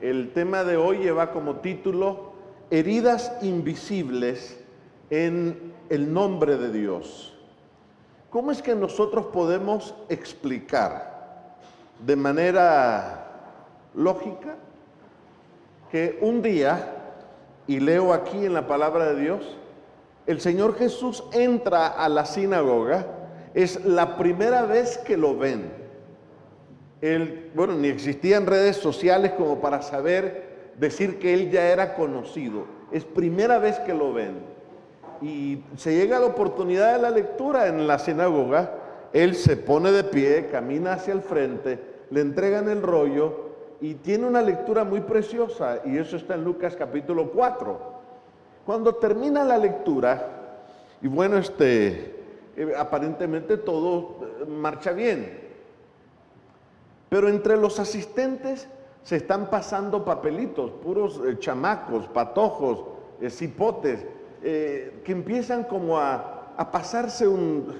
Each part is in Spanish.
El tema de hoy lleva como título Heridas invisibles en el nombre de Dios. ¿Cómo es que nosotros podemos explicar de manera lógica que un día, y leo aquí en la palabra de Dios, el Señor Jesús entra a la sinagoga? Es la primera vez que lo ven. Ni existían redes sociales como para decir que él ya era conocido. Es primera vez que lo ven. Y se llega la oportunidad de la lectura en la sinagoga. Él se pone de pie, camina hacia el frente, le entregan el rollo y tiene una lectura muy preciosa. Y eso está en Lucas capítulo 4. Cuando termina la lectura, y aparentemente todo marcha bien. Pero entre los asistentes se están pasando papelitos, puros chamacos, patojos, cipotes, que empiezan como a pasarse un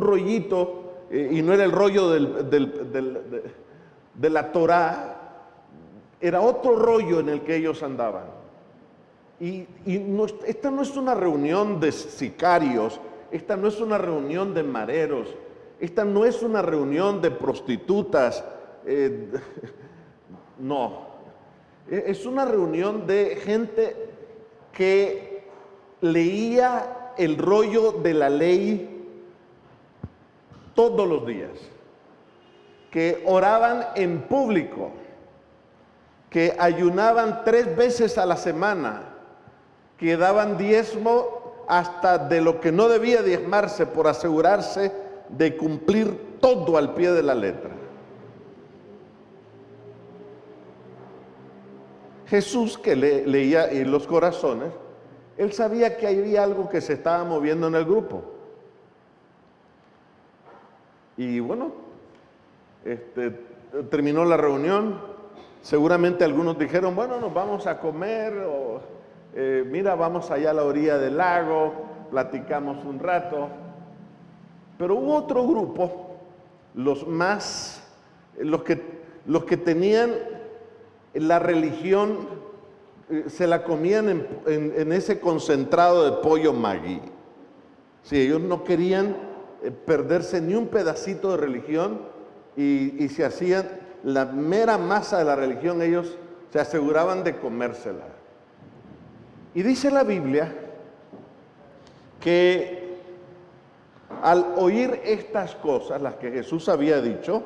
rollito, y no era el rollo de la Torá, era otro rollo en el que ellos andaban. Esta no es una reunión de sicarios, esta no es una reunión de mareros, esta no es una reunión de prostitutas, no, es una reunión de gente que leía el rollo de la ley todos los días, que oraban en público, que ayunaban 3 veces a la semana, que daban diezmo hasta de lo que no debía diezmarse por asegurarse de cumplir todo al pie de la letra. Jesús, que leía en los corazones, él sabía que había algo que se estaba moviendo en el grupo. Y terminó la reunión. Seguramente algunos dijeron, nos vamos a comer, o mira, vamos allá a la orilla del lago, platicamos un rato. Pero hubo otro grupo, los que tenían la religión, se la comían en ese concentrado de pollo Maggi. Sí, ellos no querían perderse ni un pedacito de religión, y se hacían la mera masa de la religión, ellos se aseguraban de comérsela. Y dice la Biblia que al oír estas cosas, las que Jesús había dicho,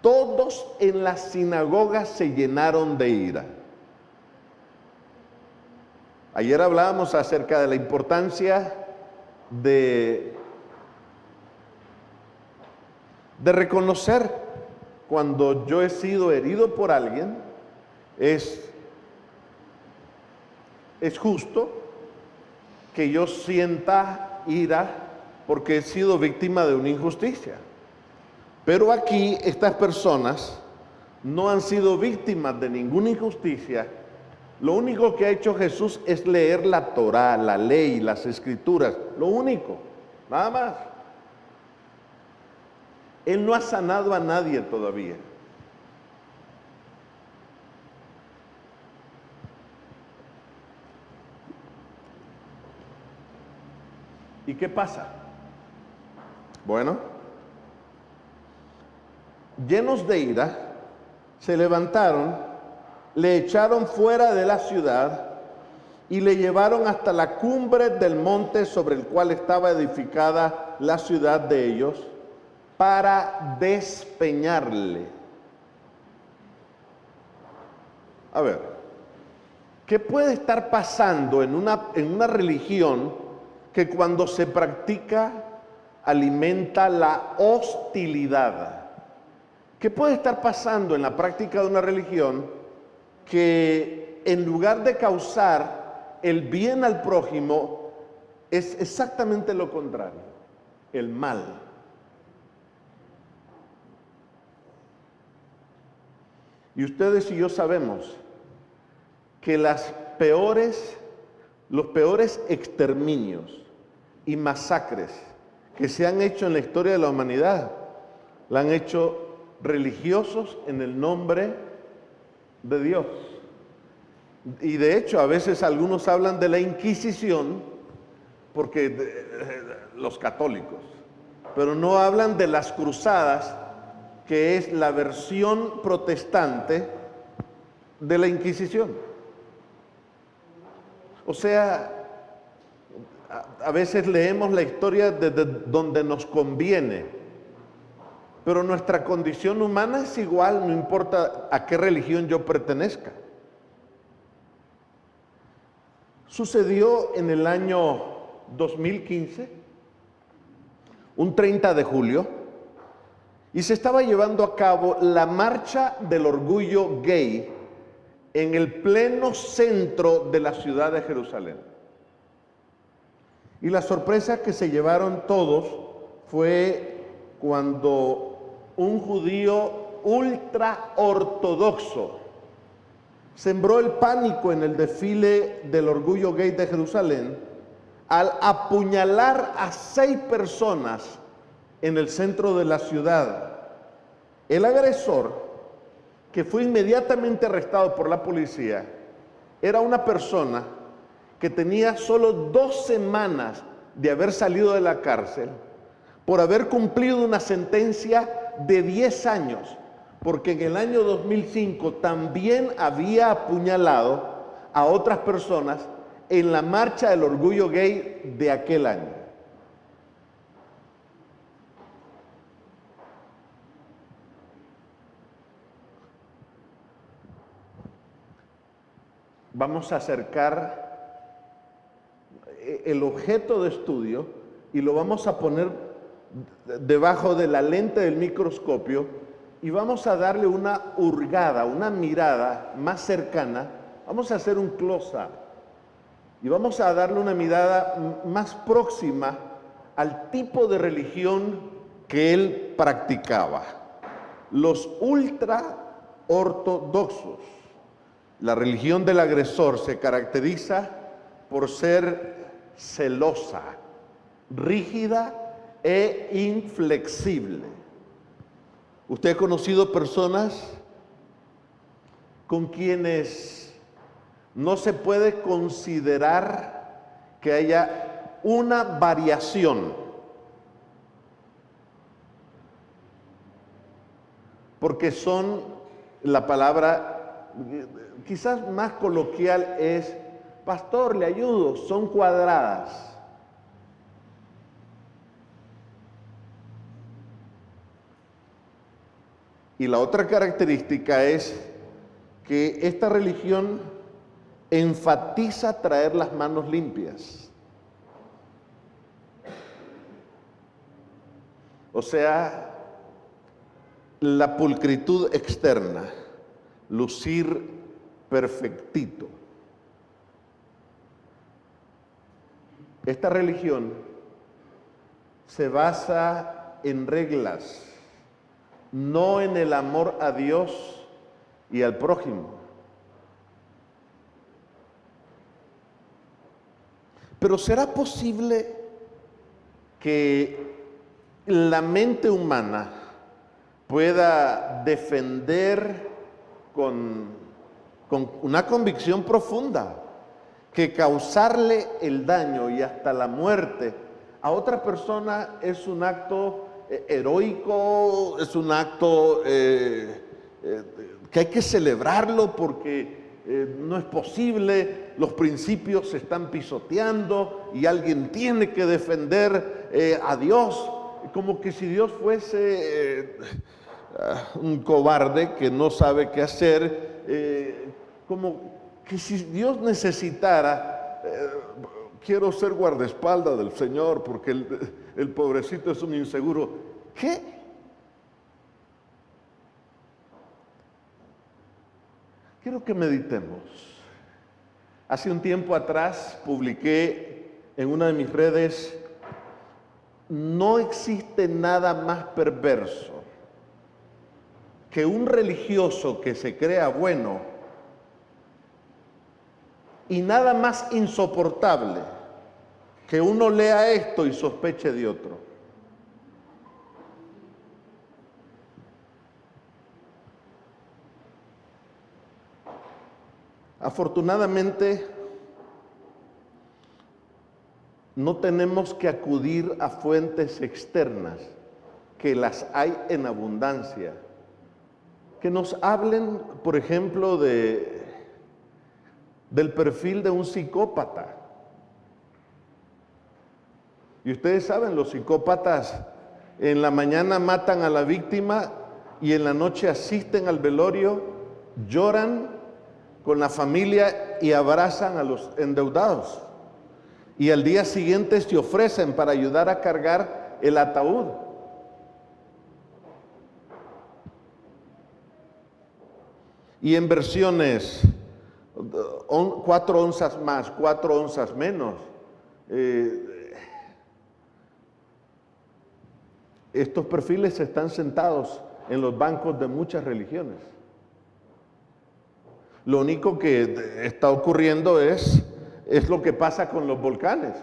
todos en la sinagoga se llenaron de ira. Ayer hablábamos acerca de la importancia de reconocer cuando yo he sido herido por alguien. Es justo que yo sienta ira porque he sido víctima de una injusticia. Pero aquí estas personas no han sido víctimas de ninguna injusticia. Lo único que ha hecho Jesús es leer la Torá, la ley, las escrituras. Lo único, nada más. Él no ha sanado a nadie todavía. ¿Y qué pasa? Llenos de ira, se levantaron, le echaron fuera de la ciudad y le llevaron hasta la cumbre del monte sobre el cual estaba edificada la ciudad de ellos, para despeñarle. A ver, ¿qué puede estar pasando en una religión que cuando se practica alimenta la hostilidad? ¿Qué puede estar pasando en la práctica de una religión que en lugar de causar el bien al prójimo es exactamente lo contrario, el mal? Y ustedes y yo sabemos que los peores exterminios y masacres que se han hecho en la historia de la humanidad la han hecho religiosos en el nombre de Dios. Y de hecho, a veces algunos hablan de la Inquisición, porque los católicos, pero no hablan de las cruzadas, que es la versión protestante de la Inquisición. O sea, a veces leemos la historia desde donde nos conviene, pero nuestra condición humana es igual, no importa a qué religión yo pertenezca. Sucedió en el año 2015, un 30 de julio, y se estaba llevando a cabo la Marcha del Orgullo Gay en el pleno centro de la ciudad de Jerusalén. Y la sorpresa que se llevaron todos fue cuando un judío ultra ortodoxo sembró el pánico en el desfile del Orgullo Gay de Jerusalén al apuñalar a 6 personas en el centro de la ciudad. El agresor, que fue inmediatamente arrestado por la policía, era una persona que tenía solo 2 semanas de haber salido de la cárcel por haber cumplido una sentencia de 10 años, porque en el año 2005 también había apuñalado a otras personas en la marcha del Orgullo Gay de aquel año. Vamos a acercar el objeto de estudio y lo vamos a poner debajo de la lente del microscopio y vamos a darle una hurgada, una mirada más cercana. Vamos a hacer un close-up y vamos a darle una mirada más próxima al tipo de religión que él practicaba. Los ultra ortodoxos. La religión del agresor se caracteriza por ser celosa, rígida e inflexible. ¿Usted ha conocido personas con quienes no se puede considerar que haya una variación? Porque son, la palabra quizás más coloquial es, pastor, le ayudo, son cuadradas. Y la otra característica es que esta religión enfatiza traer las manos limpias. O sea, la pulcritud externa, lucir perfectito. Esta religión se basa en reglas, no en el amor a Dios y al prójimo. Pero ¿será posible que la mente humana pueda defender con una convicción profunda que causarle el daño y hasta la muerte a otra persona es un acto heroico, es un acto que hay que celebrarlo porque no es posible, los principios se están pisoteando y alguien tiene que defender a Dios, como que si Dios fuese un cobarde que no sabe qué hacer, como que si Dios necesitara, quiero ser guardaespaldas del Señor porque el pobrecito es un inseguro. ¿Qué? Quiero que meditemos. Hace un tiempo atrás publiqué en una de mis redes, no existe nada más perverso que un religioso que se crea bueno y nada más insoportable que uno lea esto y sospeche de otro. Afortunadamente, no tenemos que acudir a fuentes externas, que las hay en abundancia, que nos hablen, por ejemplo, del perfil de un psicópata. Y ustedes saben, los psicópatas en la mañana matan a la víctima y en la noche asisten al velorio, lloran con la familia y abrazan a los endeudados. Y al día siguiente se ofrecen para ayudar a cargar el ataúd. Y en versiones 4 onzas más, 4 onzas menos. Estos perfiles están sentados en los bancos de muchas religiones. Lo único que está ocurriendo es lo que pasa con los volcanes.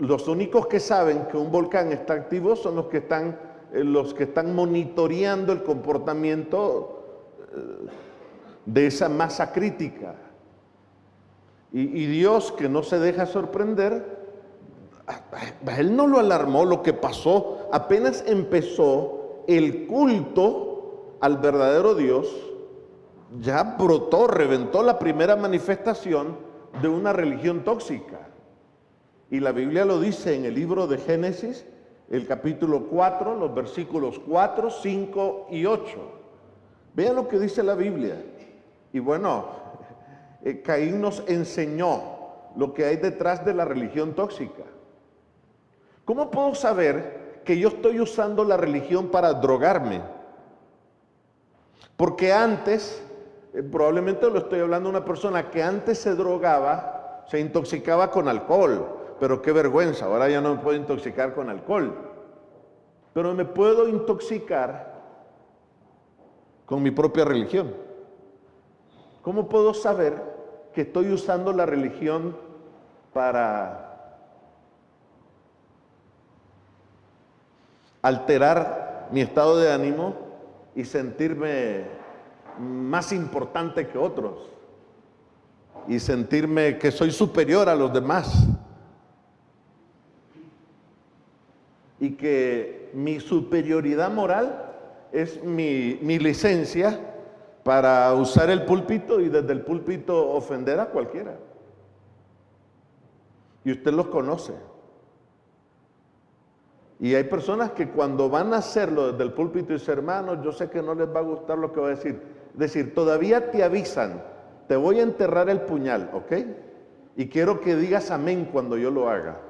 Los únicos que saben que un volcán está activo son los que están monitoreando el comportamiento de esa masa crítica. Y Dios, que no se deja sorprender, a Él no lo alarmó lo que pasó. Apenas empezó el culto al verdadero Dios, ya brotó, reventó la primera manifestación de una religión tóxica. Y la Biblia lo dice en el libro de Génesis, el capítulo 4, los versículos 4, 5 y 8. Vean lo que dice la Biblia. Y bueno, Caín nos enseñó lo que hay detrás de la religión tóxica. ¿Cómo puedo saber que yo estoy usando la religión para drogarme? Porque antes, probablemente lo estoy hablando de una persona que antes se drogaba, se intoxicaba con alcohol, pero qué vergüenza, ahora ya no me puedo intoxicar con alcohol. Pero me puedo intoxicar con mi propia religión. ¿Cómo puedo saber que estoy usando la religión para alterar mi estado de ánimo y sentirme más importante que otros y sentirme que soy superior a los demás y que mi superioridad moral es mi licencia para usar el púlpito y desde el púlpito ofender a cualquiera? Y usted los conoce. Y hay personas que cuando van a hacerlo desde el púlpito dicen, hermanos, yo sé que no les va a gustar lo que voy a decir. Es decir, todavía te avisan, te voy a enterrar el puñal, ¿ok? Y quiero que digas amén cuando yo lo haga.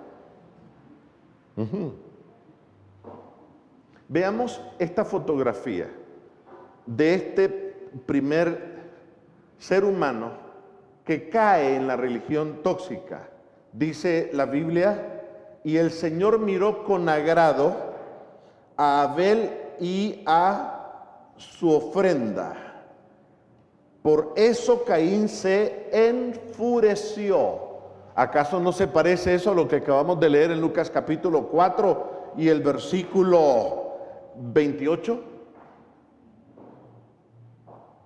Veamos esta fotografía de este primer ser humano que cae en la religión tóxica. Dice la Biblia: y el Señor miró con agrado a Abel y a su ofrenda. Por eso Caín se enfureció. ¿Acaso no se parece eso a lo que acabamos de leer en Lucas capítulo 4 y el versículo 28?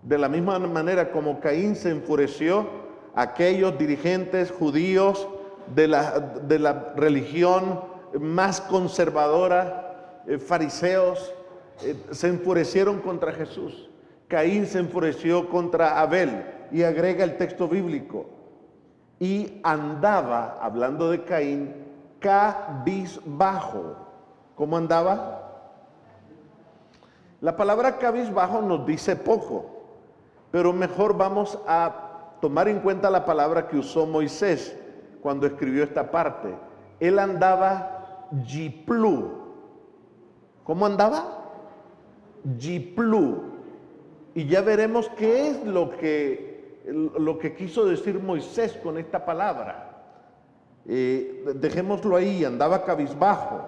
De la misma manera como Caín se enfureció, aquellos dirigentes judíos de la religión más conservadora, fariseos, se enfurecieron contra Jesús. Caín se enfureció contra Abel, y agrega el texto bíblico, y andaba, hablando de Caín, cabizbajo. ¿Cómo andaba? La palabra cabizbajo nos dice poco, pero mejor vamos a tomar en cuenta la palabra que usó Moisés cuando escribió esta parte. Él andaba yiplú. ¿Cómo andaba? Yiplú. Y ya veremos qué es lo que quiso decir Moisés con esta palabra. Dejémoslo ahí, andaba cabizbajo.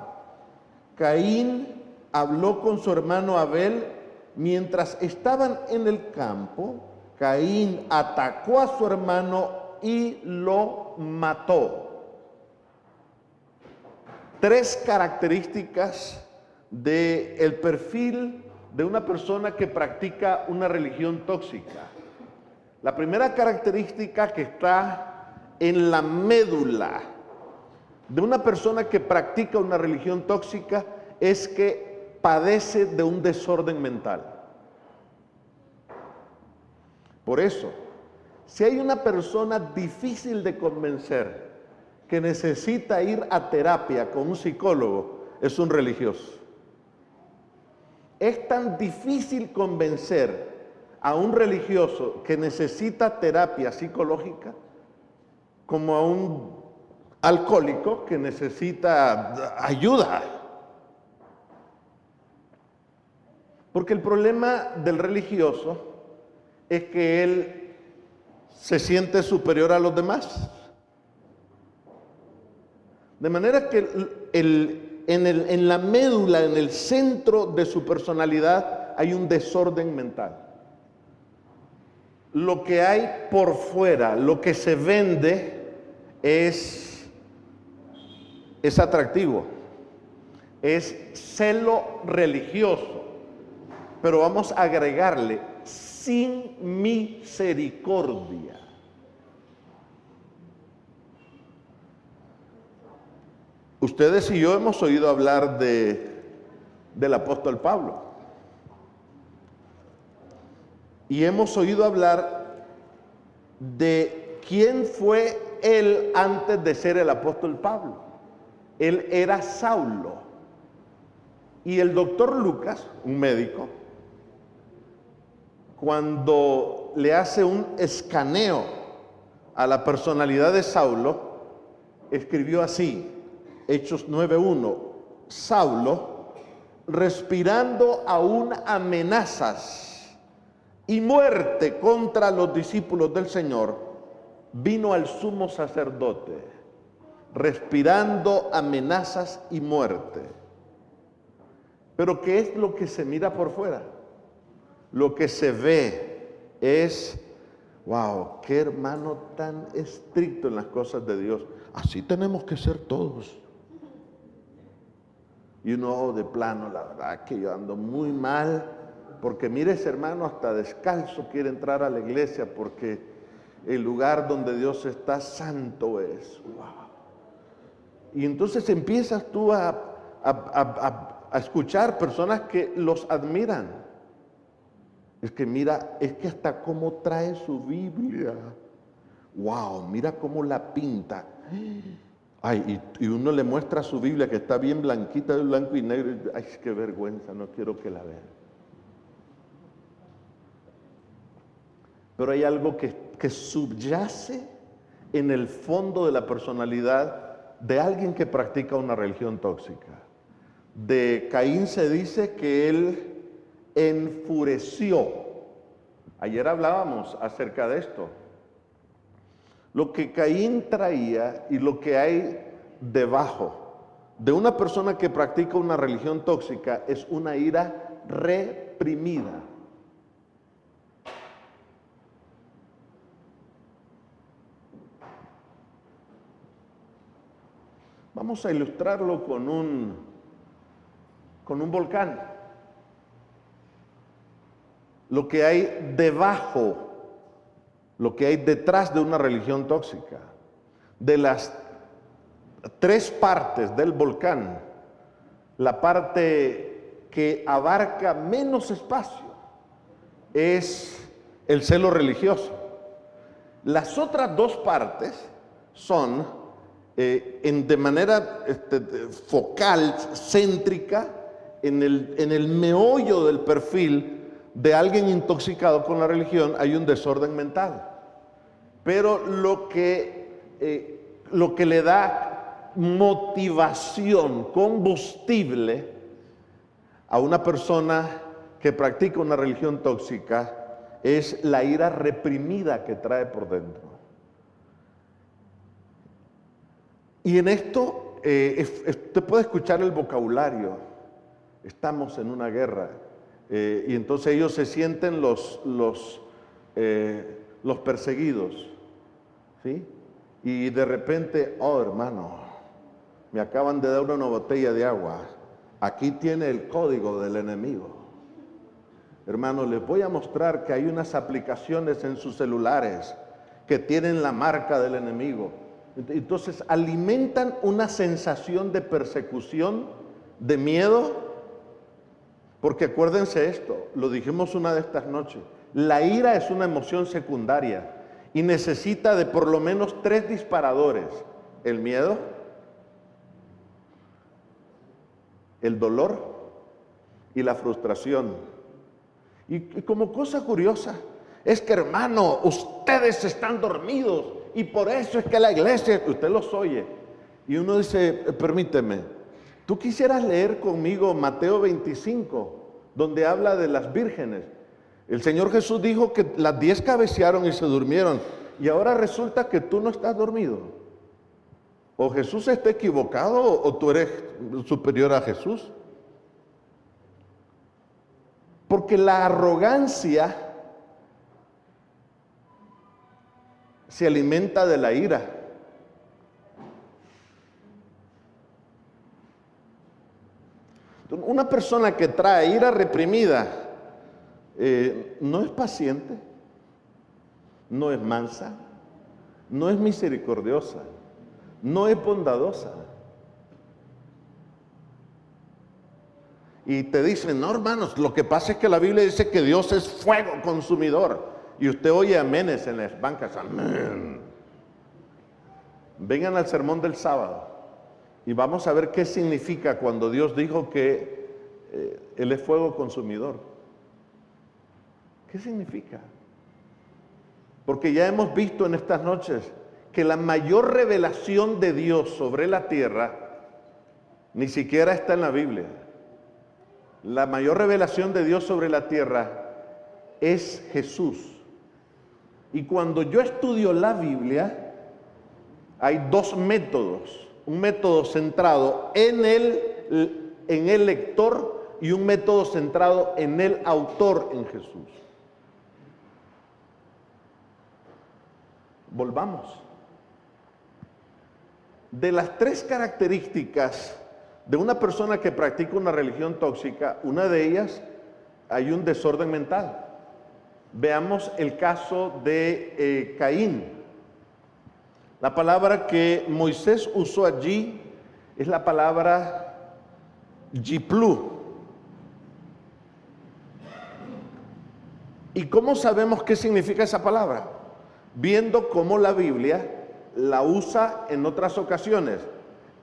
Caín habló con su hermano Abel mientras estaban en el campo. Caín atacó a su hermano y lo mató. 3 características del perfil de una persona que practica una religión tóxica. La primera característica que está en la médula de una persona que practica una religión tóxica es que padece de un desorden mental. Por eso, si hay una persona difícil de convencer que necesita ir a terapia con un psicólogo, es un religioso. Es tan difícil convencer a un religioso que necesita terapia psicológica como a un alcohólico que necesita ayuda. Porque el problema del religioso es que él se siente superior a los demás. De manera que en la médula, en el centro de su personalidad, hay un desorden mental. Lo que hay por fuera, lo que se vende, es atractivo, es celo religioso, pero vamos a agregarle sin misericordia. Ustedes y yo hemos oído hablar del apóstol Pablo. Y hemos oído hablar de quién fue él antes de ser el apóstol Pablo. Él era Saulo. Y el doctor Lucas, un médico, cuando le hace un escaneo a la personalidad de Saulo, escribió así, Hechos 9:1, Saulo, respirando aún amenazas y muerte contra los discípulos del Señor, vino al sumo sacerdote, respirando amenazas y muerte. Pero ¿qué es lo que se mira por fuera? Lo que se ve es, wow, qué hermano tan estricto en las cosas de Dios. Así tenemos que ser todos. Y uno, de plano, la verdad que yo ando muy mal, porque mire, ese hermano hasta descalzo quiere entrar a la iglesia porque el lugar donde Dios está santo es. Wow. Y entonces empiezas tú a escuchar personas que los admiran. Es que mira, es que hasta cómo trae su Biblia. Wow, mira cómo la pinta. Ay, y uno le muestra su Biblia que está bien blanquita, de blanco y negro. Y, ay, qué vergüenza, no quiero que la vean. Pero hay algo que subyace en el fondo de la personalidad de alguien que practica una religión tóxica. De Caín se dice que él enfureció. Ayer hablábamos acerca de esto. Lo que Caín traía y lo que hay debajo de una persona que practica una religión tóxica es una ira reprimida. Vamos a ilustrarlo con un volcán. Lo que hay debajo, lo que hay detrás de una religión tóxica. De las 3 partes del volcán, la parte que abarca menos espacio es el celo religioso. Las otras 2 partes son de manera focal, céntrica, en el meollo del perfil de alguien intoxicado con la religión hay un desorden mental. Pero lo que le da motivación, combustible a una persona que practica una religión tóxica es la ira reprimida que trae por dentro. Y en esto, usted puede escuchar el vocabulario. Estamos en una guerra. Y entonces ellos se sienten los perseguidos. ¿Sí? Y de repente, oh hermano, me acaban de dar una botella de agua. Aquí tiene el código del enemigo. Hermano, les voy a mostrar que hay unas aplicaciones en sus celulares que tienen la marca del enemigo. Entonces alimentan una sensación de persecución, de miedo, porque acuérdense esto, lo dijimos una de estas noches, la ira es una emoción secundaria y necesita de por lo menos 3 disparadores: el miedo, el dolor y la frustración. Y como cosa curiosa, es que, hermano, ustedes están dormidos y por eso es que la iglesia, usted los oye. Y uno dice, permíteme, ¿tú quisieras leer conmigo Mateo 25, donde habla de las vírgenes? El Señor Jesús dijo que las 10 cabecearon y se durmieron. Y ahora resulta que tú no estás dormido. O Jesús está equivocado o tú eres superior a Jesús. Porque la arrogancia se alimenta de la ira. Una persona que trae ira reprimida no es paciente, no es mansa, no es misericordiosa, no es bondadosa. Y te dicen, no, hermanos, lo que pasa es que la Biblia dice que Dios es fuego consumidor. Y usted oye amenes en las bancas, amén. Vengan al sermón del sábado y vamos a ver qué significa cuando Dios dijo que Él es fuego consumidor. ¿Qué significa? Porque ya hemos visto en estas noches que la mayor revelación de Dios sobre la tierra ni siquiera está en la Biblia. La mayor revelación de Dios sobre la tierra es Jesús. Y cuando yo estudio la Biblia, hay 2 métodos. Un método centrado en el lector y un método centrado en el autor, en Jesús. Volvamos. De las 3 características de una persona que practica una religión tóxica, una de ellas, hay un desorden mental. Veamos el caso de Caín. La palabra que Moisés usó allí es la palabra Yiplú. ¿Y cómo sabemos qué significa esa palabra? Viendo cómo la Biblia la usa en otras ocasiones.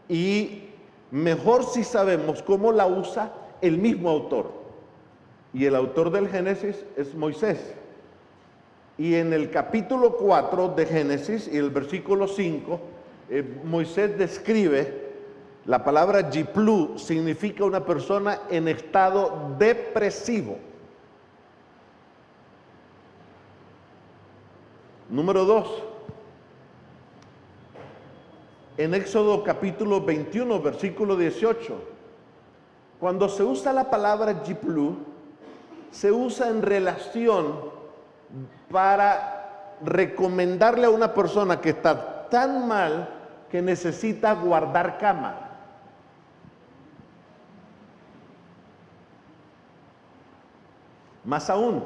Y mejor si sabemos cómo la usa el mismo autor. Y el autor del Génesis es Moisés. Y en el capítulo 4 de Génesis y el versículo 5, Moisés describe, la palabra Yiplú significa una persona en estado depresivo. Número 2. En Éxodo capítulo 21, versículo 18, cuando se usa la palabra Yiplú, se usa en relación para recomendarle a una persona que está tan mal que necesita guardar cama. Más aún,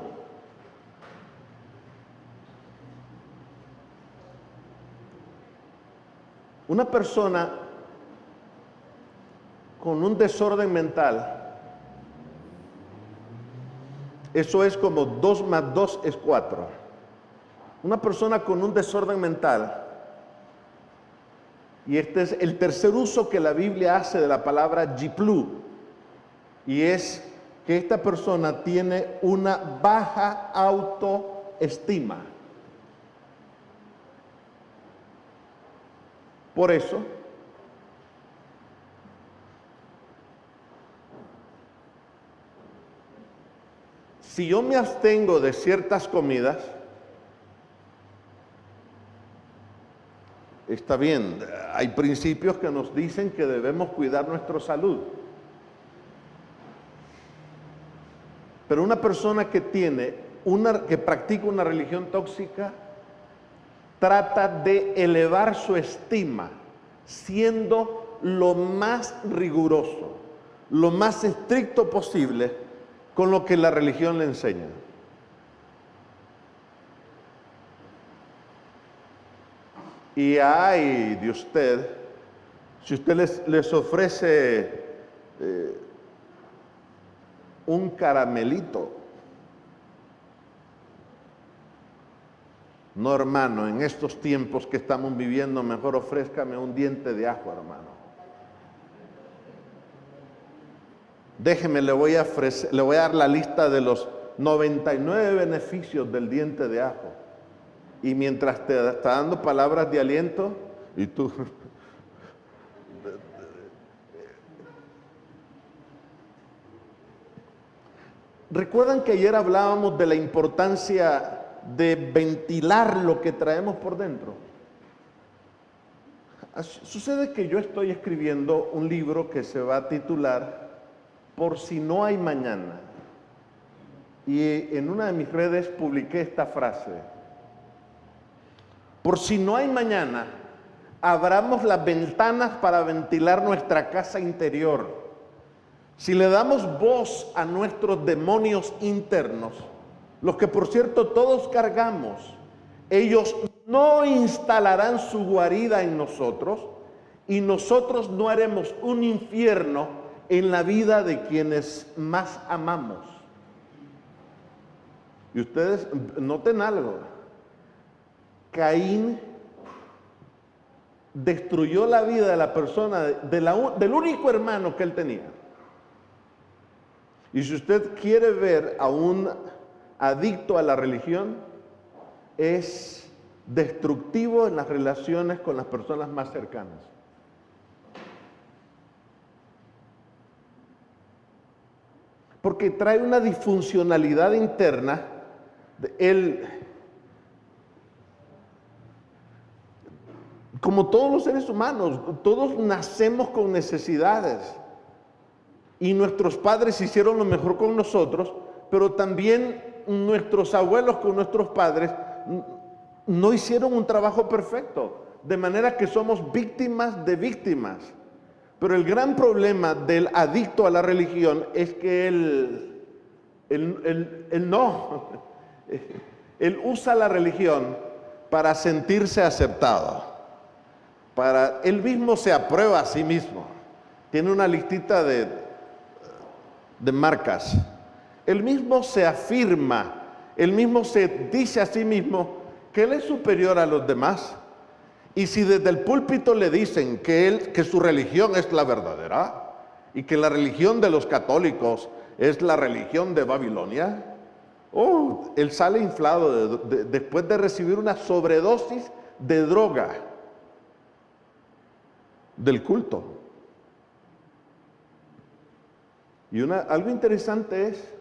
una persona con un desorden mental, eso es como 2 más 2 es 4. Una persona con un desorden mental, y este es el tercer uso que la Biblia hace de la palabra Yiplú, y es que esta persona tiene una baja autoestima. Por eso, si yo me abstengo de ciertas comidas, está bien, hay principios que nos dicen que debemos cuidar nuestra salud. Pero una persona que que practica una religión tóxica, trata de elevar su estima, siendo lo más riguroso, lo más estricto posible con lo que la religión le enseña. Y ay de usted, si usted les ofrece un caramelito. No, hermano, en estos tiempos que estamos viviendo, mejor ofrézcame un diente de ajo, hermano. Déjeme, le voy a dar la lista de los 99 beneficios del diente de ajo. Y mientras te está dando palabras de aliento, y tú... ¿Recuerdan que ayer hablábamos de la importancia de ventilar lo que traemos por dentro? Sucede que yo estoy escribiendo un libro que se va a titular Por si no hay mañana. Y en una de mis redes publiqué esta frase: por si no hay mañana, abramos las ventanas para ventilar nuestra casa interior. Si le damos voz a nuestros demonios internos, los que por cierto todos cargamos, ellos no instalarán su guarida en nosotros y nosotros no haremos un infierno en la vida de quienes más amamos. Y ustedes noten algo: Caín destruyó la vida de la persona, del único hermano que él tenía. Y si usted quiere ver a un adicto a la religión, es destructivo en las relaciones con las personas más cercanas. Porque trae una disfuncionalidad interna. Como todos los seres humanos, todos nacemos con necesidades. Y nuestros padres hicieron lo mejor con nosotros, pero también nuestros abuelos con nuestros padres no hicieron un trabajo perfecto. De manera que somos víctimas de víctimas. Pero el gran problema del adicto a la religión es que él usa la religión para sentirse aceptado. Él mismo se aprueba a sí mismo. Tiene una listita de marcas. Él mismo se afirma, él mismo se dice a sí mismo que él es superior a los demás. Y si desde el púlpito le dicen que su religión es la verdadera y que la religión de los católicos es la religión de Babilonia, él sale inflado después de recibir una sobredosis de droga del culto. Y algo interesante es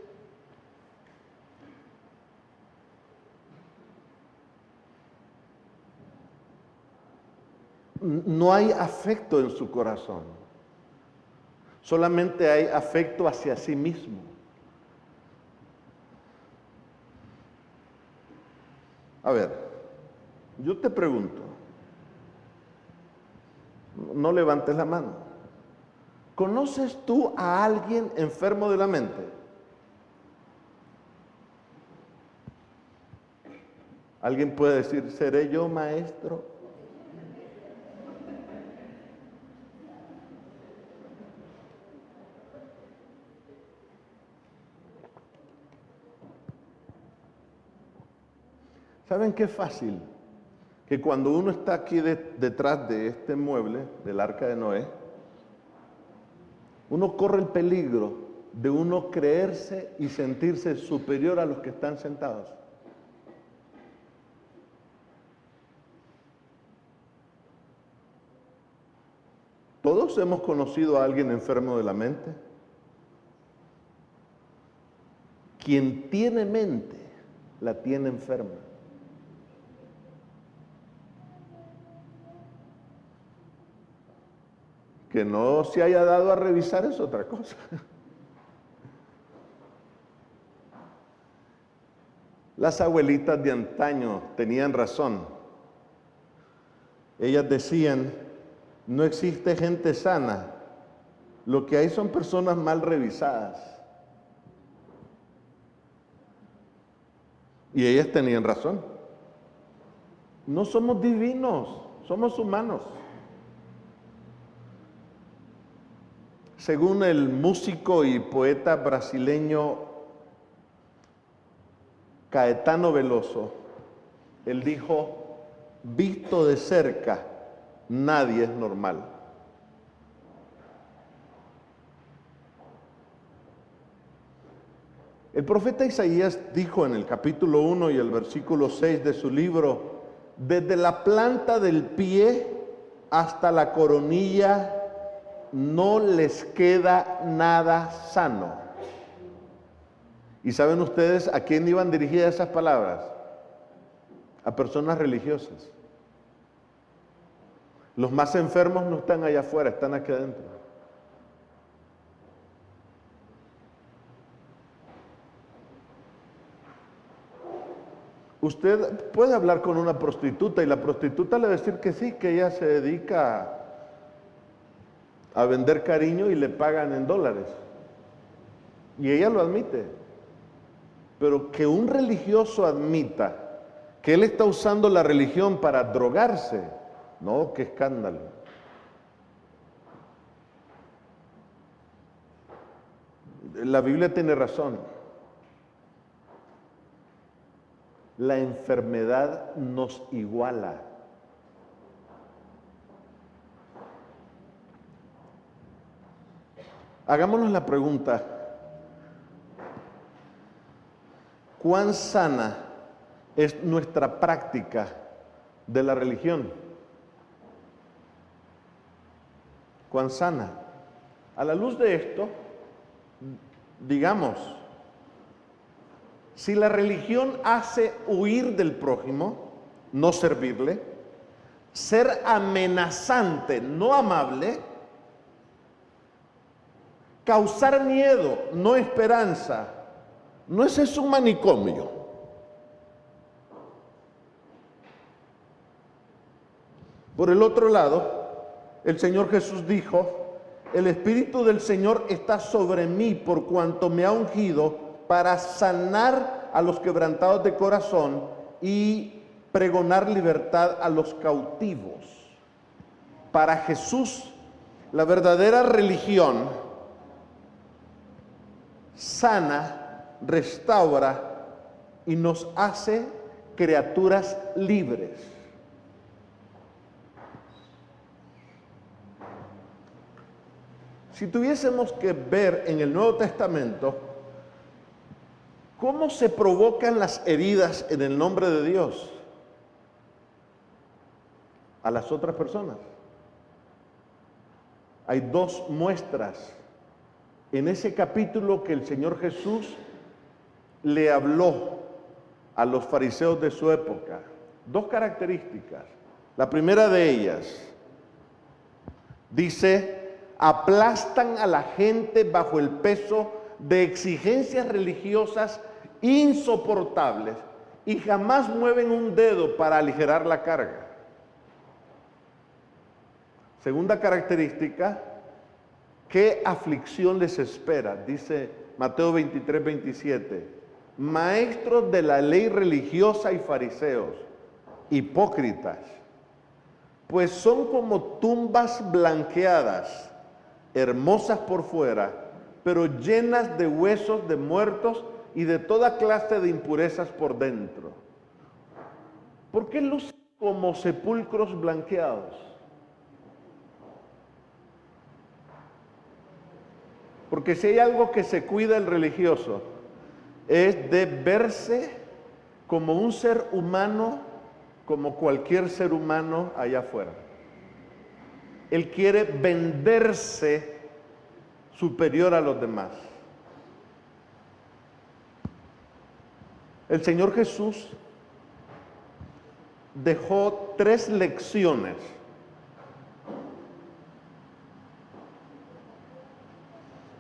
no hay afecto en su corazón, solamente hay afecto hacia sí mismo. A ver, yo te pregunto, no levantes la mano. ¿Conoces tú a alguien enfermo de la mente? ¿Alguien puede decir, seré yo, maestro? ¿Saben qué fácil? Que cuando uno está aquí detrás de este mueble del Arca de Noé, uno corre el peligro de uno creerse y sentirse superior a los que están sentados. Todos hemos conocido a alguien enfermo de la mente. Quien tiene mente, la tiene enferma. Que no se haya dado a revisar es otra cosa. Las abuelitas de antaño tenían razón. Ellas decían, no existe gente sana, lo que hay son personas mal revisadas. Y ellas tenían razón. No somos divinos, somos humanos. Según el músico y poeta brasileño Caetano Veloso, él dijo: visto de cerca, nadie es normal. El profeta Isaías dijo en el capítulo 1 y el versículo 6 de su libro: desde la planta del pie hasta la coronilla no les queda nada sano. ¿Y saben ustedes a quién iban dirigidas esas palabras? A personas religiosas. Los más enfermos no están allá afuera, están aquí adentro. Usted puede hablar con una prostituta y la prostituta le va a decir que sí, que ella se dedica a vender cariño y le pagan en dólares. Y ella lo admite. Pero que un religioso admita que él está usando la religión para drogarse, no, qué escándalo. La Biblia tiene razón. La enfermedad nos iguala. Hagámonos la pregunta: ¿cuán sana es nuestra práctica de la religión? ¿Cuán sana? A la luz de esto, digamos, si la religión hace huir del prójimo, no servirle, ser amenazante, no amable, causar miedo, no esperanza, ¿no es eso un manicomio? Por el otro lado, el Señor Jesús dijo: el Espíritu del Señor está sobre mí por cuanto me ha ungido para sanar a los quebrantados de corazón y pregonar libertad a los cautivos. Para Jesús, la verdadera religión sana, restaura y nos hace criaturas libres. Si tuviésemos que ver en el Nuevo Testamento cómo se provocan las heridas en el nombre de Dios a las otras personas, hay dos muestras en ese capítulo que el Señor Jesús le habló a los fariseos de su época. Dos características. La primera de ellas dice: aplastan a la gente bajo el peso de exigencias religiosas insoportables y jamás mueven un dedo para aligerar la carga. Segunda característica: ¿qué aflicción les espera? Dice Mateo 23, 27. Maestros de la ley religiosa y fariseos, hipócritas, pues son como tumbas blanqueadas, hermosas por fuera, pero llenas de huesos de muertos y de toda clase de impurezas por dentro. ¿Por qué lucen como sepulcros blanqueados? Porque si hay algo que se cuida el religioso, es de verse como un ser humano, como cualquier ser humano allá afuera. Él quiere venderse superior a los demás. El Señor Jesús dejó 3 lecciones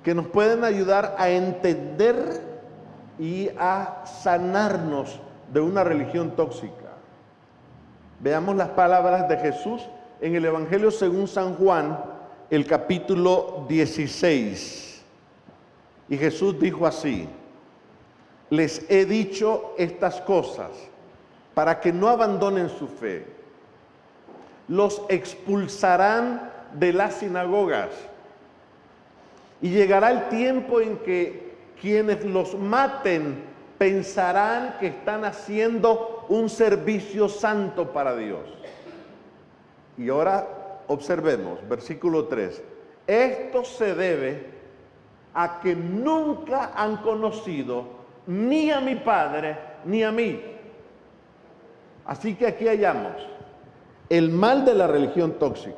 que nos pueden ayudar a entender y a sanarnos de una religión tóxica. Veamos las palabras de Jesús en el Evangelio según San Juan, el capítulo 16. Y Jesús dijo así: les he dicho estas cosas para que no abandonen su fe. Los expulsarán de las sinagogas y llegará el tiempo en que quienes los maten pensarán que están haciendo un servicio santo para Dios. Y ahora observemos, versículo 3. Esto se debe a que nunca han conocido ni a mi Padre ni a mí. Así que aquí hallamos el mal de la religión tóxica,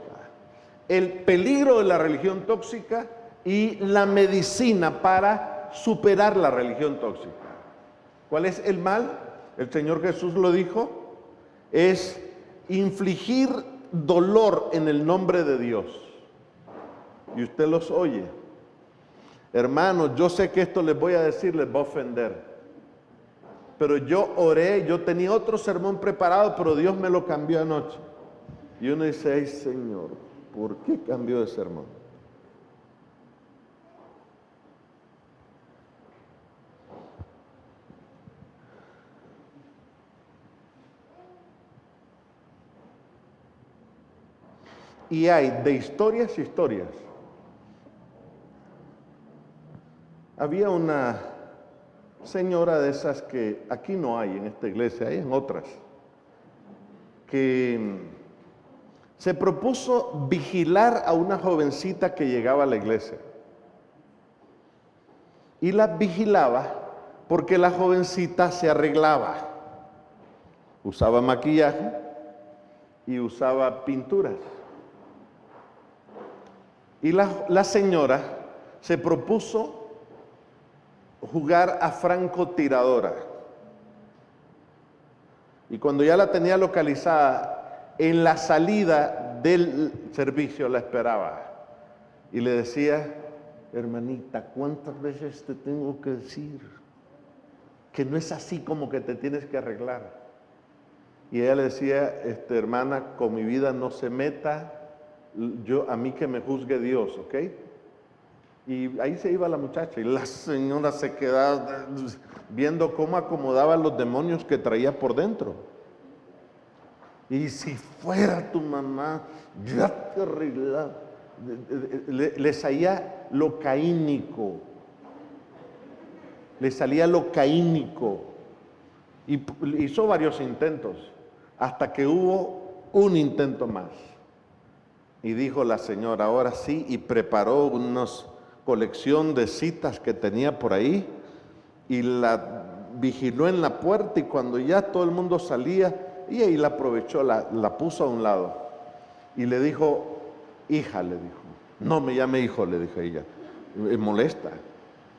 el peligro de la religión tóxica y la medicina para superar la religión tóxica. ¿Cuál es el mal? El Señor Jesús lo dijo, es infligir dolor en el nombre de Dios. Y usted los oye. Hermanos, yo sé que esto les voy a decir, les va a ofender. Pero yo oré, yo tenía otro sermón preparado, pero Dios me lo cambió anoche. Y uno dice, ay Señor, ¿por qué cambió de sermón? Y hay de historias y historias. Había una señora de esas que aquí no hay en esta iglesia, hay en otras, que se propuso vigilar a una jovencita que llegaba a la iglesia. Y la vigilaba porque la jovencita se arreglaba, usaba maquillaje y usaba pinturas. Y la señora se propuso jugar a francotiradora. Y cuando ya la tenía localizada, en la salida del servicio la esperaba. Y le decía, hermanita, ¿cuántas veces te tengo que decir que no es así como que te tienes que arreglar? Y ella le decía, hermana, con mi vida no se meta, a mí que me juzgue Dios, ¿ok? Y ahí se iba la muchacha y la señora se quedaba viendo cómo acomodaba los demonios que traía por dentro. Y si fuera tu mamá, ya te arreglaba. Le salía lo caínico. Le salía lo caínico. Y hizo varios intentos, hasta que hubo un intento más. Y dijo la señora, ahora sí, y preparó una colección de citas que tenía por ahí, y la vigiló en la puerta, y cuando ya todo el mundo salía, y ahí la aprovechó, la puso a un lado, y le dijo, hija, le dijo, no me llame hijo, le dijo ella, me molesta,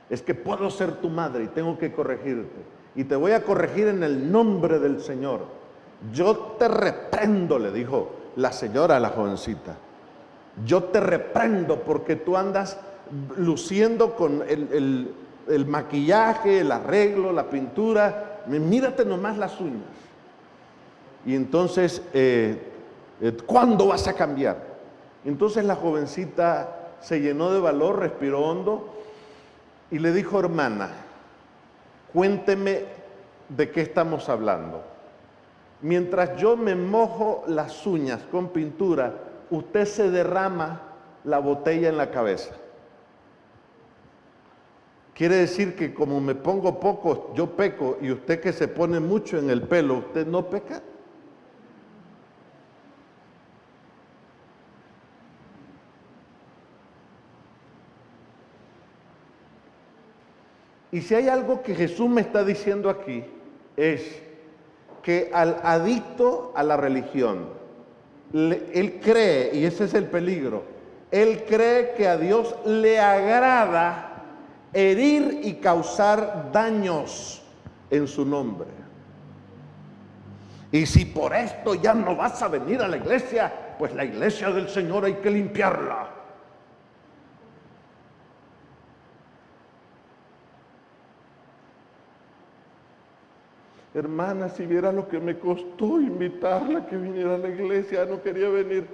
es que puedo ser tu madre y tengo que corregirte, y te voy a corregir en el nombre del Señor. Yo te reprendo, le dijo la señora a la jovencita, yo te reprendo porque tú andas luciendo con el maquillaje, el arreglo, la pintura, mírate nomás las uñas. Y entonces, ¿cuándo vas a cambiar? Entonces la jovencita se llenó de valor, respiró hondo y le dijo, hermana, cuénteme de qué estamos hablando. Mientras yo me mojo las uñas con pintura, usted se derrama la botella en la cabeza. Quiere decir que como me pongo poco, yo peco, y usted que se pone mucho en el pelo, ¿usted no peca? Y si hay algo que Jesús me está diciendo aquí, es que al adicto a la religión, él cree, y ese es el peligro, él cree que a Dios le agrada herir y causar daños en su nombre. Y si por esto ya no vas a venir a la iglesia, pues la iglesia del Señor hay que limpiarla. Hermana, si viera lo que me costó invitarla a que viniera a la iglesia, no quería venir.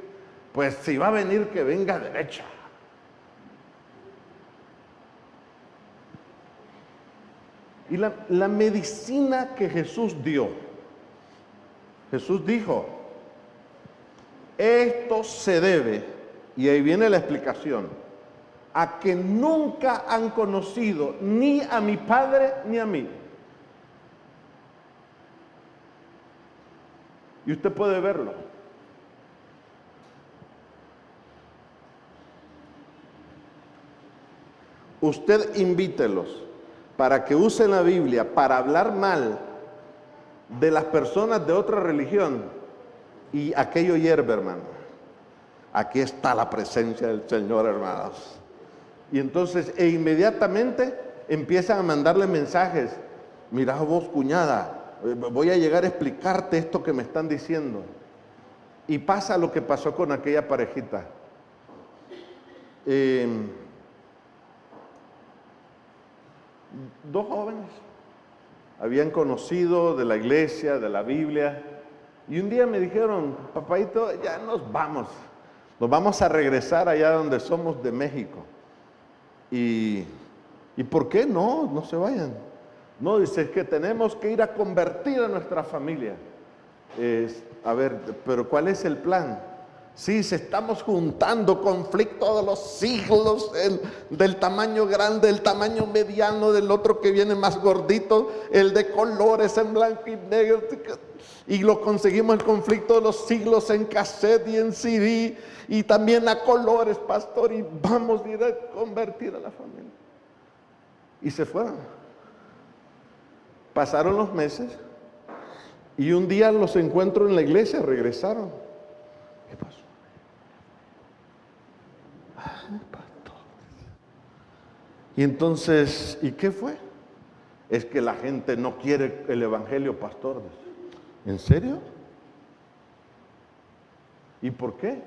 Pues si va a venir, que venga derecha. Y la medicina que Jesús dio, Jesús dijo, esto se debe, y ahí viene la explicación, a que nunca han conocido ni a mi Padre ni a mí. Y usted puede verlo. Usted invítelos para que usen la Biblia para hablar mal de las personas de otra religión y aquello hierve, hermano. Aquí está la presencia del Señor, hermanos. Y entonces, inmediatamente empiezan a mandarle mensajes. Mira vos, cuñada, voy a llegar a explicarte esto que me están diciendo. Y pasa lo que pasó con aquella parejita. Dos jóvenes habían conocido de la iglesia, de la Biblia, y un día me dijeron, papaito, ya nos vamos a regresar allá donde somos de México. ¿Y por qué no? No se vayan. No, dice, es que tenemos que ir a convertir a nuestra familia. A ver, pero ¿cuál es el plan? Sí, se estamos juntando conflictos de los siglos, del tamaño grande, del tamaño mediano, del otro que viene más gordito, el de colores en blanco y negro, y lo conseguimos el conflicto de los siglos en cassette y en CD, y también a colores, pastor, y vamos a ir a convertir a la familia. Y se fueron. Pasaron los meses, y un día los encuentro en la iglesia, regresaron. ¿Qué pasó? Pastor. Y entonces, ¿y qué fue? Es que la gente no quiere el evangelio, pastor. ¿En serio? ¿Y por qué?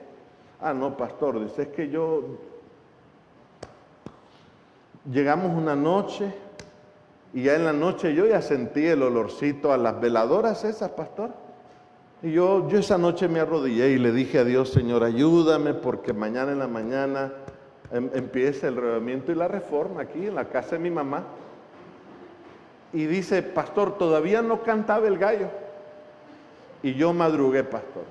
Ah, no, pastor, dice, es que llegamos una noche y ya en la noche yo ya sentí el olorcito a las veladoras esas, pastor. Y yo esa noche me arrodillé y le dije a Dios, Señor, ayúdame porque mañana en la mañana empieza el reavivamiento y la reforma aquí en la casa de mi mamá. Y dice, pastor, todavía no cantaba el gallo. Y yo madrugué, pastor.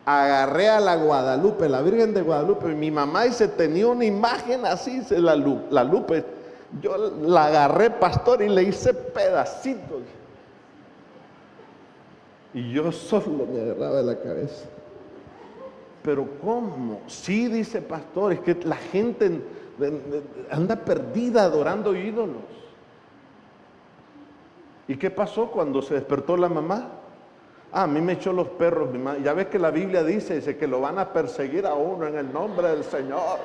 Agarré a la Guadalupe, la Virgen de Guadalupe, y mi mamá dice, tenía una imagen así, la Lupe. Yo la agarré, pastor, y le hice pedacitos. Y yo solo me agarraba de la cabeza. Pero ¿cómo? Sí, dice pastor, es que la gente anda perdida adorando ídolos. ¿Y qué pasó cuando se despertó la mamá? Ah, a mí me echó los perros mi mamá. Ya ves que la Biblia dice que lo van a perseguir a uno en el nombre del Señor.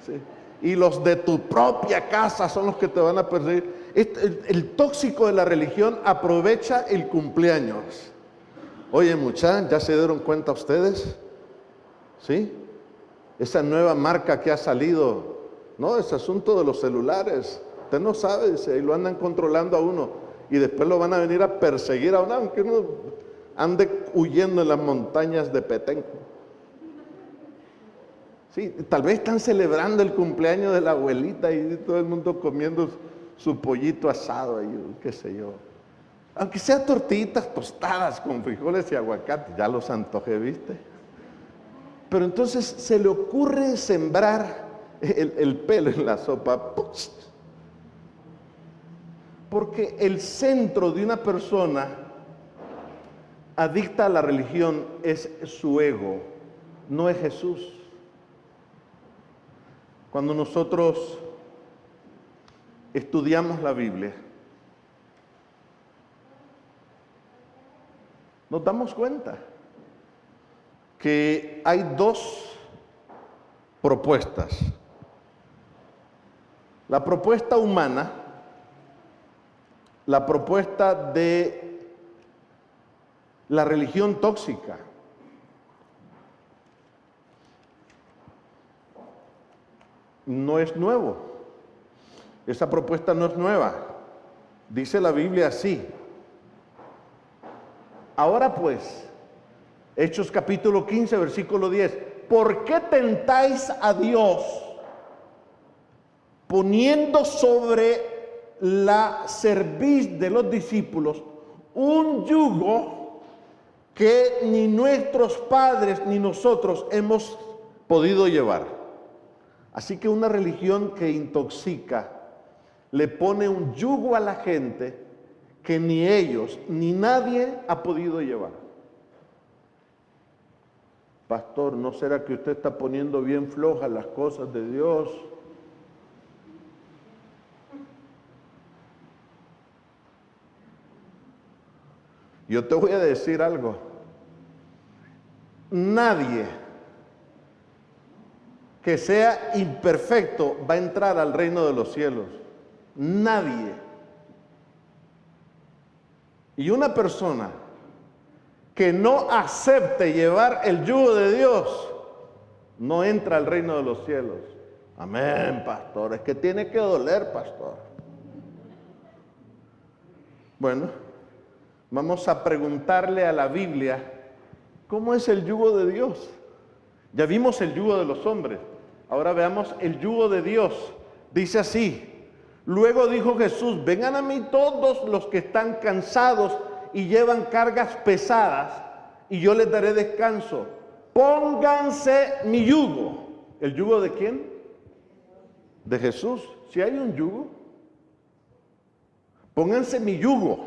Sí. Y los de tu propia casa son los que te van a perseguir. El tóxico de la religión aprovecha el cumpleaños. Oye, muchachos, ¿ya se dieron cuenta ustedes? ¿Sí? Esa nueva marca que ha salido, no, ese asunto de los celulares, usted no sabe, dice, y lo andan controlando a uno, y después lo van a venir a perseguir a uno, aunque uno ande huyendo en las montañas de Petén. Sí, tal vez están celebrando el cumpleaños de la abuelita y todo el mundo comiendo su pollito asado ahí, qué sé yo. Aunque sea tortillitas tostadas con frijoles y aguacate, ya los antojé, ¿viste? Pero entonces se le ocurre sembrar el pelo en la sopa. Porque el centro de una persona adicta a la religión es su ego, no es Jesús. Cuando nosotros estudiamos la Biblia, nos damos cuenta que hay dos propuestas. La propuesta humana, la propuesta de la religión tóxica. No es nuevo. Esa propuesta no es nueva. Dice la Biblia así. Ahora pues, Hechos capítulo 15, versículo 10. ¿Por qué tentáis a Dios poniendo sobre la cerviz de los discípulos un yugo que ni nuestros padres ni nosotros hemos podido llevar. Así que una religión que intoxica le pone un yugo a la gente que ni ellos ni nadie ha podido llevar. Pastor, ¿no será que usted está poniendo bien flojas las cosas de Dios? Yo te voy a decir algo. Nadie que sea imperfecto va a entrar al reino de los cielos. Nadie. Y una persona que no acepte llevar el yugo de Dios no entra al reino de los cielos. Amén, pastor. Es que tiene que doler, pastor. Bueno, vamos a preguntarle a la Biblia, ¿cómo es el yugo de Dios? Ya vimos el yugo de los hombres. Ahora veamos el yugo de Dios. Dice así: luego dijo Jesús, vengan a mí todos los que están cansados y llevan cargas pesadas, y yo les daré descanso. Pónganse mi yugo. ¿El yugo de quién? De Jesús. Si hay un yugo, pónganse mi yugo.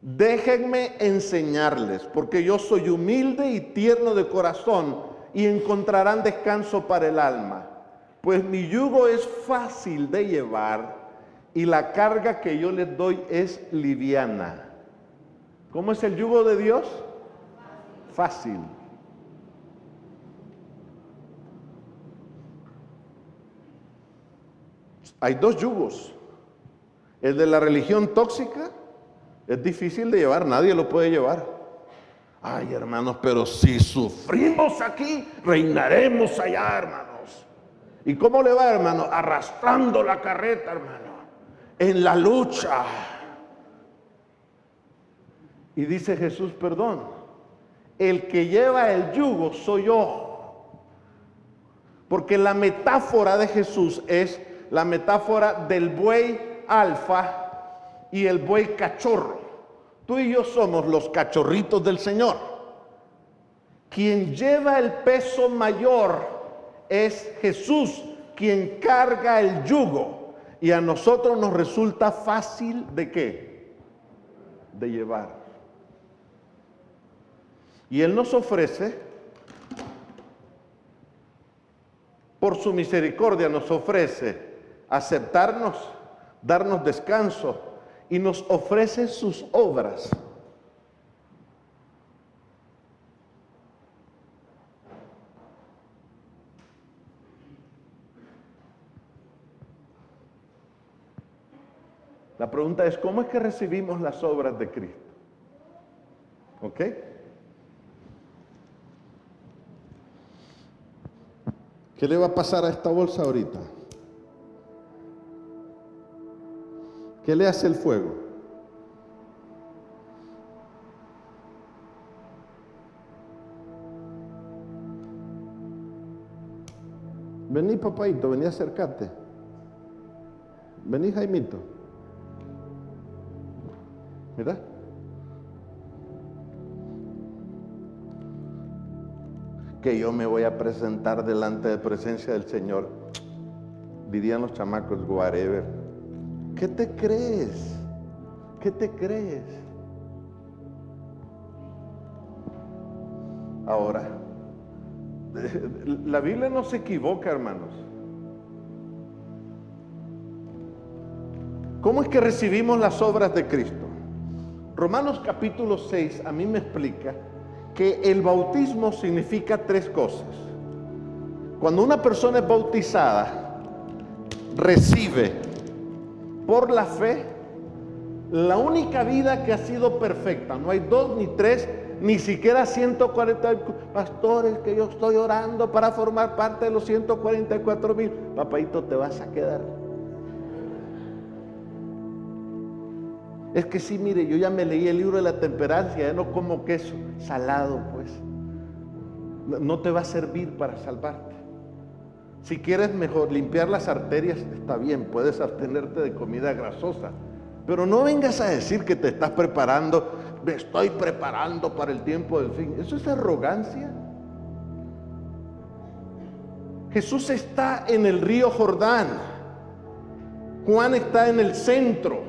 Déjenme enseñarles, porque yo soy humilde y tierno de corazón, y encontrarán descanso para el alma. Pues mi yugo es fácil de llevar, y la carga que yo les doy es liviana. ¿Cómo es el yugo de Dios? Fácil. Hay dos yugos. El de la religión tóxica es difícil de llevar, nadie lo puede llevar. Ay, hermanos, pero si sufrimos aquí, reinaremos allá, hermanos. ¿Y cómo le va, hermano? Arrastrando la carreta, hermano, en la lucha. Y dice Jesús, perdón, el que lleva el yugo soy yo. Porque la metáfora de Jesús es la metáfora del buey alfa y el buey cachorro. Tú y yo somos los cachorritos del Señor. Quien lleva el peso mayor es Jesús, quien carga el yugo. Y a nosotros nos resulta fácil ¿de qué? De llevar. Y Él nos ofrece, por su misericordia, nos ofrece aceptarnos, darnos descanso, y nos ofrece sus obras. La pregunta es, ¿cómo es que recibimos las obras de Cristo? ¿Ok? ¿Qué le va a pasar a esta bolsa ahorita? ¿Qué le hace el fuego? Vení, papaito, vení, acércate. Vení, Jaimito. Mira. Que yo me voy a presentar delante de presencia del Señor. Dirían los chamacos, whatever. ¿Qué te crees? ¿Qué te crees? Ahora, la Biblia no se equivoca, hermanos. ¿Cómo es que recibimos las obras de Cristo? Romanos capítulo 6 a mí me explica que el bautismo significa tres cosas. Cuando una persona es bautizada, recibe por la fe la única vida que ha sido perfecta. No hay dos ni tres, ni siquiera 140 pastores que yo estoy orando para formar parte de los 144,000. Papaito, te vas a quedar. Es que sí, mire, yo ya me leí el libro de la temperancia, ya no como queso salado, pues. No te va a servir para salvarte. Si quieres mejor limpiar las arterias, está bien, puedes abstenerte de comida grasosa. Pero no vengas a decir que te estás preparando, me estoy preparando para el tiempo del fin. Eso es arrogancia. Jesús está en el río Jordán. Juan está en el centro.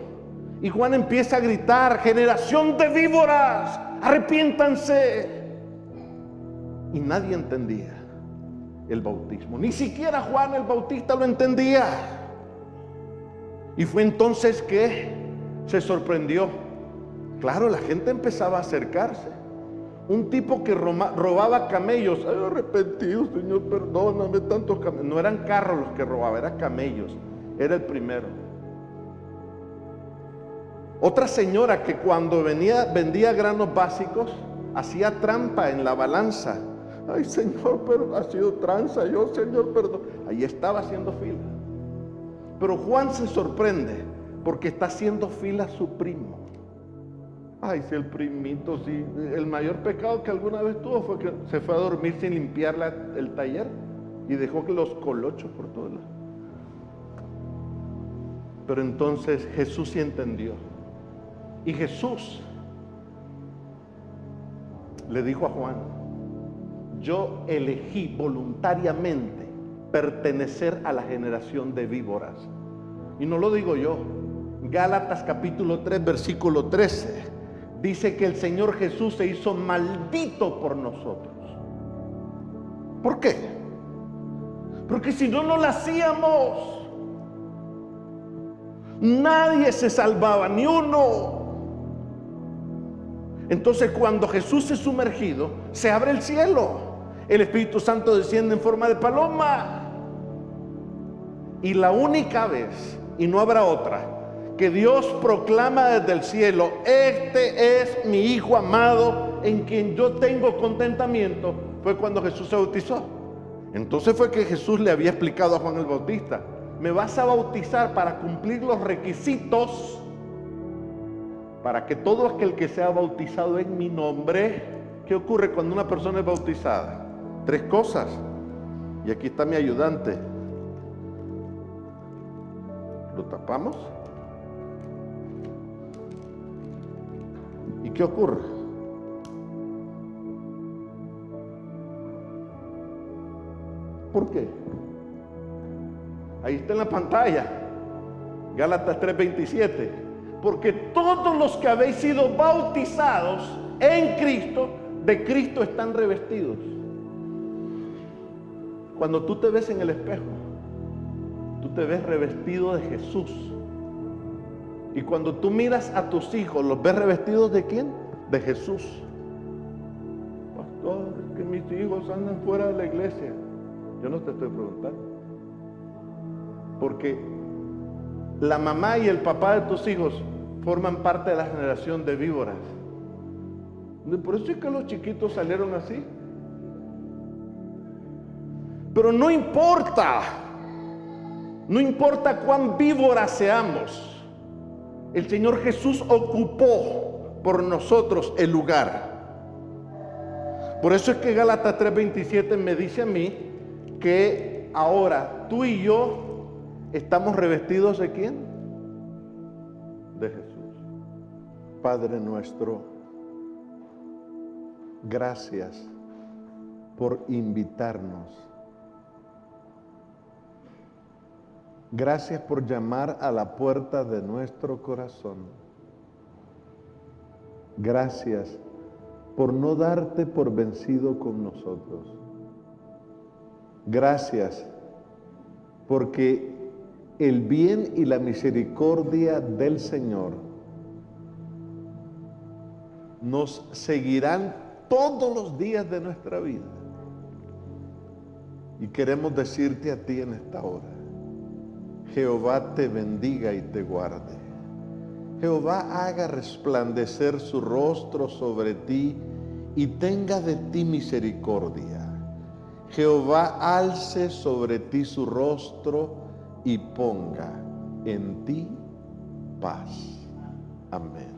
Y Juan empieza a gritar, generación de víboras, arrepiéntanse. Y nadie entendía el bautismo. Ni siquiera Juan el Bautista lo entendía. Y fue entonces que se sorprendió. Claro, la gente empezaba a acercarse. Un tipo que robaba camellos. Ay, arrepentido, Señor, perdóname, tantos camellos. No eran carros los que robaba, eran camellos. Era el primero. Otra señora que cuando vendía granos básicos, hacía trampa en la balanza. Ay, Señor, pero ha sido tranza. Yo, Señor, perdón. Ahí estaba haciendo fila. Pero Juan se sorprende porque está haciendo fila su primo. Ay, si el primito, sí. El mayor pecado que alguna vez tuvo fue que se fue a dormir sin limpiar el taller y dejó los colochos por todos lados. Pero entonces Jesús sí entendió. Y Jesús le dijo a Juan, yo elegí voluntariamente pertenecer a la generación de víboras. Y no lo digo yo. Gálatas capítulo 3, versículo 13. Dice que el Señor Jesús se hizo maldito por nosotros. ¿Por qué? Porque si no, no lo hacíamos. Nadie se salvaba, ni uno. Entonces cuando Jesús es sumergido, se abre el cielo. El Espíritu Santo desciende en forma de paloma. Y la única vez, y no habrá otra, que Dios proclama desde el cielo, este es mi Hijo amado en quien yo tengo contentamiento, fue cuando Jesús se bautizó. Entonces fue que Jesús le había explicado a Juan el Bautista, me vas a bautizar para cumplir los requisitos para que todo aquel que sea bautizado en mi nombre. ¿Qué ocurre cuando una persona es bautizada? 3 cosas. Y aquí está mi ayudante. Lo tapamos. ¿Y qué ocurre? ¿Por qué? Ahí está en la pantalla. Gálatas 3:27. Porque todos los que habéis sido bautizados en Cristo, de Cristo están revestidos. Cuando tú te ves en el espejo, tú te ves revestido de Jesús. Y cuando tú miras a tus hijos, ¿los ves revestidos de quién? De Jesús. Pastor, es que mis hijos andan fuera de la iglesia. Yo no te estoy preguntando. Porque la mamá y el papá de tus hijos forman parte de la generación de víboras. Por eso es que los chiquitos salieron así. Pero no importa cuán víboras seamos, el Señor Jesús ocupó por nosotros el lugar. Por eso es que Gálatas 3:27 me dice a mí que ahora tú y yo estamos revestidos ¿de quién? De Jesús. Padre nuestro, gracias por invitarnos. Gracias por llamar a la puerta de nuestro corazón. Gracias por no darte por vencido con nosotros. Gracias porque el bien y la misericordia del Señor nos seguirán todos los días de nuestra vida. Y queremos decirte a ti en esta hora, Jehová te bendiga y te guarde. Jehová haga resplandecer su rostro sobre ti y tenga de ti misericordia. Jehová alce sobre ti su rostro y ponga en ti paz. Amén.